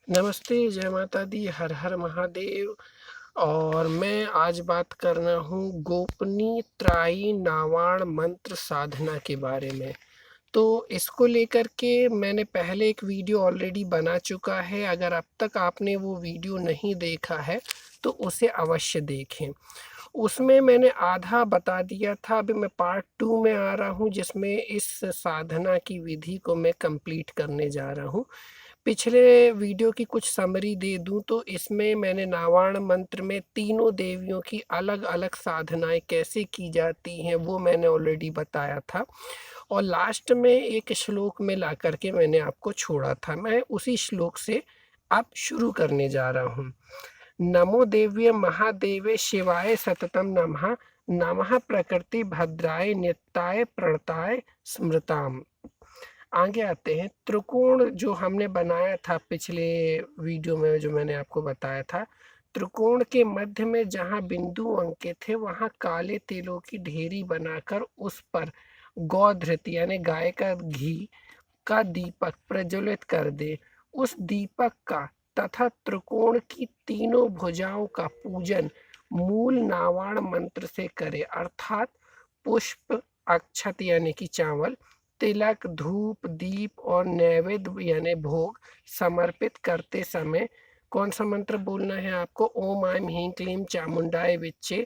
नमस्ते, जय माता दी, हर हर महादेव। और मैं आज बात कर रहा हूँ गोपनीय त्रायी नावाण मंत्र साधना के बारे में। तो इसको लेकर के मैंने पहले एक वीडियो ऑलरेडी बना चुका है। अगर अब तक आपने वो वीडियो नहीं देखा है तो उसे अवश्य देखें। उसमें मैंने आधा बता दिया था। अभी मैं पार्ट 2 में आ रहा हूँ, जिसमें इस साधना की विधि को मैं कंप्लीट करने जा रहा हूँ। पिछले वीडियो की कुछ समरी दे दूं तो इसमें मैंने नावाण मंत्र में तीनों देवियों की अलग अलग साधनाएं कैसे की जाती हैं वो मैंने ऑलरेडी बताया था। और लास्ट में एक श्लोक में ला करके मैंने आपको छोड़ा था। मैं उसी श्लोक से अब शुरू करने जा रहा हूँ। नमो देव्य महादेवे शिवाय सततम नमः। नमः प्रकृति भद्राय नित्याय प्रणताय स्मृताम। आगे आते हैं। त्रिकोण जो हमने बनाया था पिछले वीडियो में, जो मैंने आपको बताया था, त्रिकोण के मध्य में जहाँ बिंदु अंकित थे वहाँ काले तिलों की ढेरी बनाकर उस पर गौधृत यानी गाय का घी का दीपक प्रज्वलित कर दे। उस दीपक का तथा त्रिकोण की तीनों भुजाओं का पूजन मूल नावाण मंत्र से करे, अर्थात पुष्प, अक्षत यानी कि चावल, तिलक, धूप, दीप और नैवेद्य यानी भोग समर्पित करते समय कौन सा मंत्र बोलना है आपको? ओम ऐं ह्रीं क्लीं चामुंडाय विच्चे,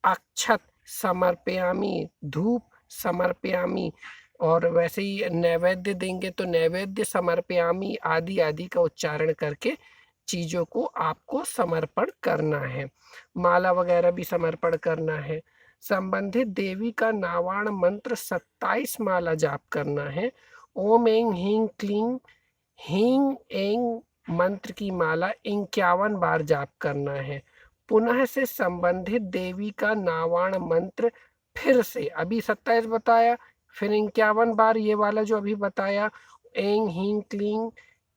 अक्षत समर्पयामि, धूप समर्पयामि, और वैसे ही नैवेद्य देंगे तो नैवेद्य समर्पयामि आदि आदि का उच्चारण करके चीज़ों को आपको समर्पण करना है। माला वगैरह भी समर्पण करना है। संबंधित देवी का नावाण मंत्र 27 माला जाप करना है। ओम ऐं ह्रीं क्लीं ह्रीं ऐं मंत्र की माला 51 बार जाप करना है। पुनः से संबंधित देवी का नावाण मंत्र फिर से, अभी 27 बताया, फिर 51 बार ये वाला जो अभी बताया, ऐं ह्रीं क्लीं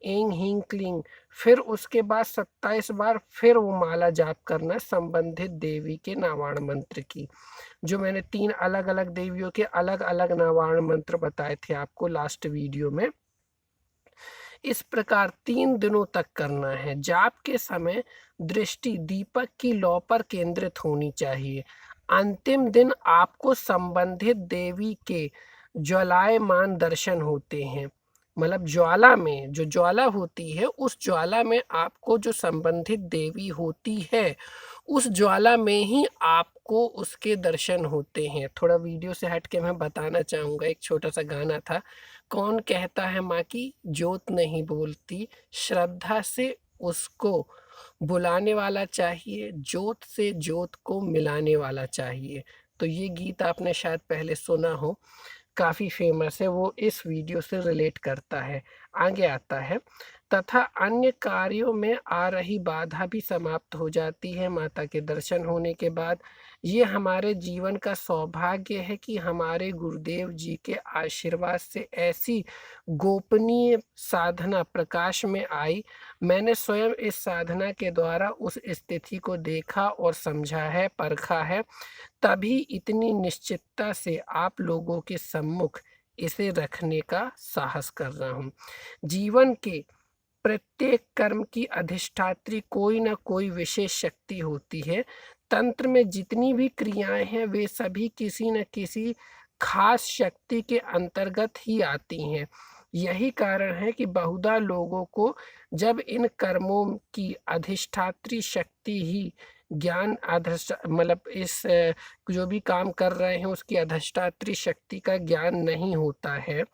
ऐं ह्रीं क्लीं, फिर उसके बाद 27 बार फिर वो माला जाप करना संबंधित देवी के नावाण मंत्र की। जो मैंने 3 अलग अलग देवियों के अलग अलग नावाण मंत्र बताए थे आपको लास्ट वीडियो में। इस प्रकार 3 दिनों तक करना है। जाप के समय दृष्टि दीपक की लौ पर केंद्रित होनी चाहिए। अंतिम दिन आपको संबंधित देवी के ज्वालायमान दर्शन होते हैं। मतलब ज्वाला में जो ज्वाला होती है, उस ज्वाला में आपको जो संबंधित देवी होती है, उस ज्वाला में ही आपको उसके दर्शन होते हैं। थोड़ा वीडियो से हट के मैं बताना चाहूँगा, एक छोटा सा गाना था। कौन कहता है माँ की जोत नहीं बोलती, श्रद्धा से उसको बुलाने वाला चाहिए, जोत से जोत को मिलाने वाला चाहिए। तो ये गीत आपने शायद पहले सुना हो, काफ़ी फेमस है, वो इस वीडियो से रिलेट करता है। आगे आता है, तथा अन्य कार्यों में आ रही बाधा भी समाप्त हो जाती है माता के दर्शन होने के बाद। ये हमारे जीवन का सौभाग्य है कि हमारे गुरुदेव जी के आशीर्वाद से ऐसी गोपनीय साधना प्रकाश में आई। मैंने स्वयं इस साधना के द्वारा उस स्थिति को देखा और समझा है, परखा है, तभी इतनी निश्चितता से आप लोगों के सम्मुख इसे रखने का साहस कर रहा हूँ। जीवन के प्रत्येक कर्म की अधिष्ठात्री कोई ना कोई विशेष शक्ति होती है। तंत्र में जितनी भी क्रियाएं हैं वे सभी किसी न किसी खास शक्ति के अंतर्गत ही आती हैं। यही कारण है कि बहुधा लोगों को जब इन कर्मों की अधिष्ठात्री शक्ति ही ज्ञान मतलब इस जो भी काम कर रहे हैं उसकी अधिष्ठात्री शक्ति का ज्ञान नहीं होता है,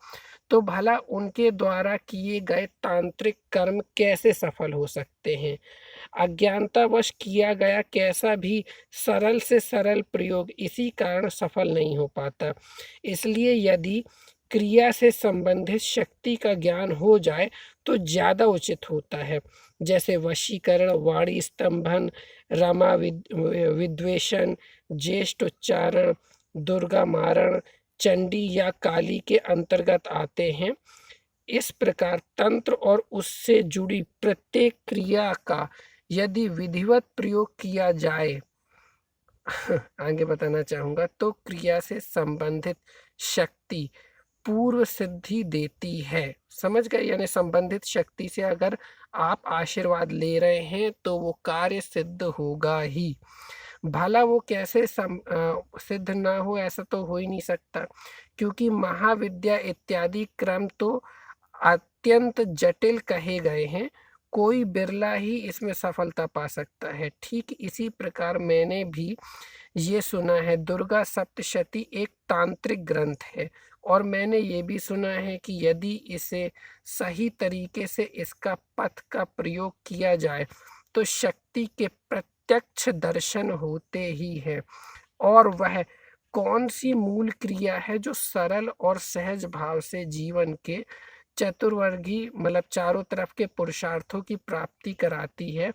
तो भला उनके द्वारा किए गए तांत्रिक कर्म कैसे सफल हो सकते हैं? अज्ञानतावश किया गया कैसा भी सरल से सरल प्रयोग इसी कारण सफल नहीं हो पाता। इसलिए यदि क्रिया से संबंधित शक्ति का ज्ञान हो जाए तो ज़्यादा उचित होता है। जैसे वशीकरण, वाणी स्तंभन, रमा विद्वेषण, ज्येष्ठ उच्चारण, दुर्गा मारण, चंडी या काली के अंतर्गत आते हैं। इस प्रकार तंत्र और उससे जुड़ी प्रत्येक क्रिया का यदि विधिवत प्रयोग किया जाए आगे बताना चाहूँगा, तो क्रिया से संबंधित शक्ति पूर्व सिद्धि देती है। समझ गए? यानी संबंधित शक्ति से अगर आप आशीर्वाद ले रहे हैं तो वो कार्य सिद्ध होगा ही। भला वो कैसे सिद्ध ना हो, ऐसा तो हो ही नहीं सकता, क्योंकि महाविद्या इत्यादि क्रम तो अत्यंत जटिल कहे गए हैं। कोई बिरला ही इसमें सफलता पा सकता है। ठीक इसी प्रकार मैंने भी ये सुना है दुर्गा सप्तशती एक तांत्रिक ग्रंथ है, और मैंने ये भी सुना है कि यदि इसे सही तरीके से इसका पथ का प्रयोग किया जाए तो शक्ति के प्रत्यक्ष दर्शन होते ही है। और वह कौन सी मूल क्रिया है जो सरल और सहज भाव से जीवन के चतुर्वर्गी मतलब चारों तरफ के पुरुषार्थों की प्राप्ति कराती है।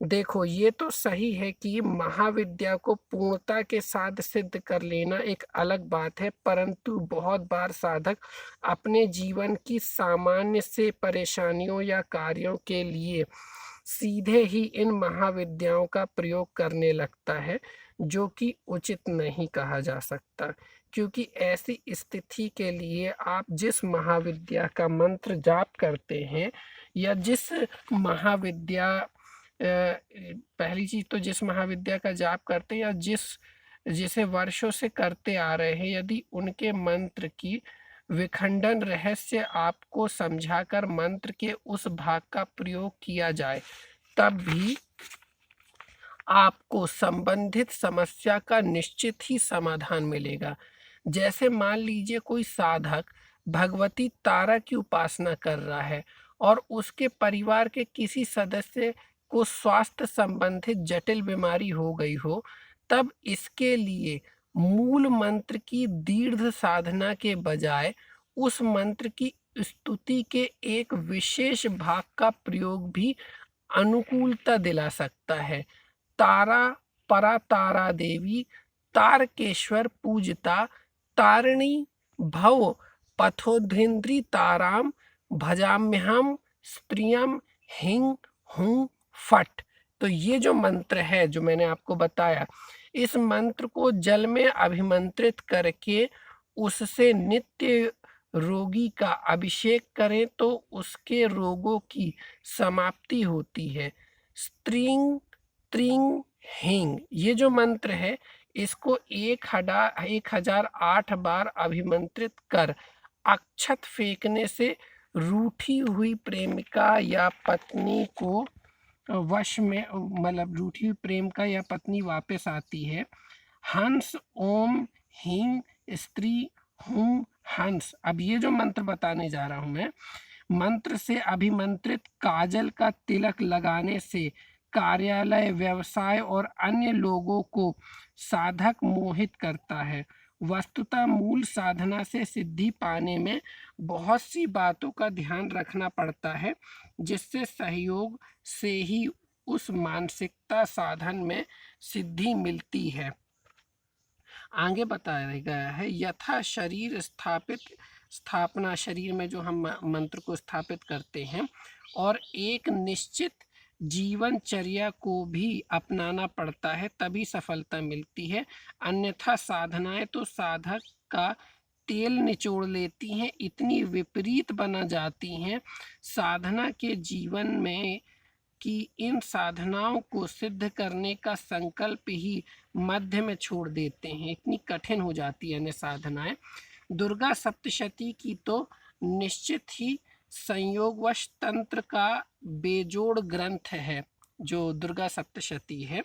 देखो, ये तो सही है कि महाविद्या को पूर्णता के साथ सिद्ध कर लेना एक अलग बात है, परंतु बहुत बार साधक अपने जीवन की सामान्य से परेशानियों या कार्यों के लिए सीधे ही इन महाविद्याओं का प्रयोग करने लगता है, जो कि उचित नहीं कहा जा सकता, क्योंकि ऐसी स्थिति के लिए आप जिस महाविद्या का मंत्र जाप करते हैं या जिस महाविद्या पहली चीज तो जिस महाविद्या का जाप करते हैं या जिसे वर्षों से करते आ रहे हैं, यदि उनके मंत्र की विखंडन रहस्य आपको समझाकर मंत्र के उस भाग का प्रयोग किया जाए, तब भी आपको संबंधित समस्या का निश्चित ही समाधान मिलेगा। जैसे मान लीजिए कोई साधक भगवती तारा की उपासना कर रहा है और उसके परिवार के किसी सदस्य को स्वास्थ्य संबंधित जटिल बीमारी हो गई हो, तब इसके लिए मूल मंत्र की दीर्घ साधना के बजाय उस मंत्र की स्तुति के एक विशेष भाग का प्रयोग भी अनुकूलता दिला सकता है। तारा परा तारा देवी तारकेश्वर पूजता तारिणी भव पथोधृन्द्री ताराम भजाम्यहम स्त्रियम हिंग हुं फट। तो ये जो मंत्र है जो मैंने आपको बताया, इस मंत्र को जल में अभिमंत्रित करके उससे नित्य रोगी का अभिषेक करें तो उसके रोगों की समाप्ति होती है। स्त्रींग त्रिंग हिंग, ये जो मंत्र है इसको 1008 बार अभिमंत्रित कर अक्षत फेंकने से रूठी हुई प्रेमिका या पत्नी को वश में मतलब रूठी हुई प्रेमिका या पत्नी वापस आती है। हंस ओम हिंग स्त्री हूँ हंस। अब ये जो मंत्र बताने जा रहा हूं मैं, मंत्र से अभिमंत्रित काजल का तिलक लगाने से कार्यालय व्यवसाय और अन्य लोगों को साधक मोहित करता है। वस्तुतः मूल साधना से सिद्धि पाने में बहुत सी बातों का ध्यान रखना पड़ता है, जिससे सहयोग से ही उस मानसिकता साधन में सिद्धि मिलती है। आगे बताया गया है यथा शरीर स्थापना, शरीर में जो हम मंत्र को स्थापित करते हैं, और एक निश्चित जीवनचर्या को भी अपनाना पड़ता है, तभी सफलता मिलती है। अन्यथा साधनाएं तो साधक का तेल निचोड़ लेती हैं, इतनी विपरीत बना जाती हैं साधना के जीवन में कि इन साधनाओं को सिद्ध करने का संकल्प ही मध्य में छोड़ देते हैं, इतनी कठिन हो जाती है अन्य साधनाएं। दुर्गा सप्तशती की तो निश्चित ही संयोगवश तंत्र का बेजोड़ ग्रंथ है। जो दुर्गा सप्तशती है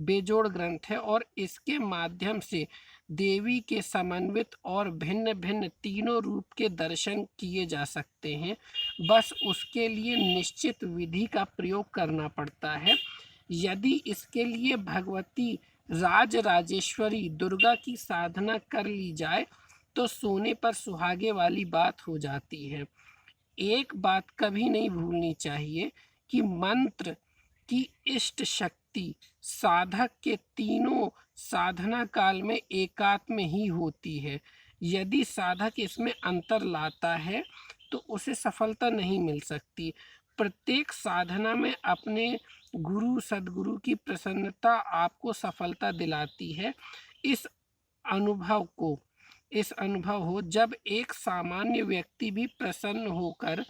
बेजोड़ ग्रंथ है, और इसके माध्यम से देवी के समन्वित और भिन्न भिन्न तीनों रूप के दर्शन किए जा सकते हैं। बस उसके लिए निश्चित विधि का प्रयोग करना पड़ता है। यदि इसके लिए भगवती राजराजेश्वरी दुर्गा की साधना कर ली जाए तो सोने पर सुहागे वाली बात हो जाती है। एक बात कभी नहीं भूलनी चाहिए कि मंत्र की इष्ट शक्ति साधक के तीनों साधना काल में एकात्म ही होती है। यदि साधक इसमें अंतर लाता है तो उसे सफलता नहीं मिल सकती। प्रत्येक साधना में अपने गुरु सद्गुरु की प्रसन्नता आपको सफलता दिलाती है। इस अनुभव को इस अनुभव हो जब एक सामान्य व्यक्ति भी प्रसन्न होकर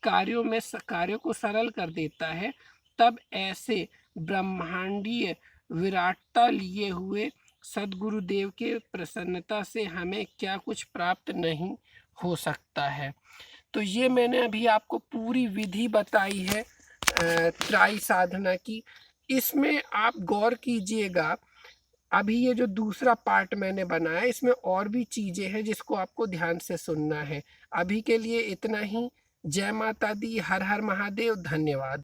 कार्यों को सरल कर देता है, तब ऐसे ब्रह्मांडीय विराटता लिए हुए सद्गुरुदेव के प्रसन्नता से हमें क्या कुछ प्राप्त नहीं हो सकता है। तो ये मैंने अभी आपको पूरी विधि बताई है त्राई साधना की। इसमें आप गौर कीजिएगा, अभी ये जो दूसरा पार्ट मैंने बनाया इसमें और भी चीज़ें हैं जिसको आपको ध्यान से सुनना है। अभी के लिए इतना ही। जय माता दी, हर हर महादेव, धन्यवाद।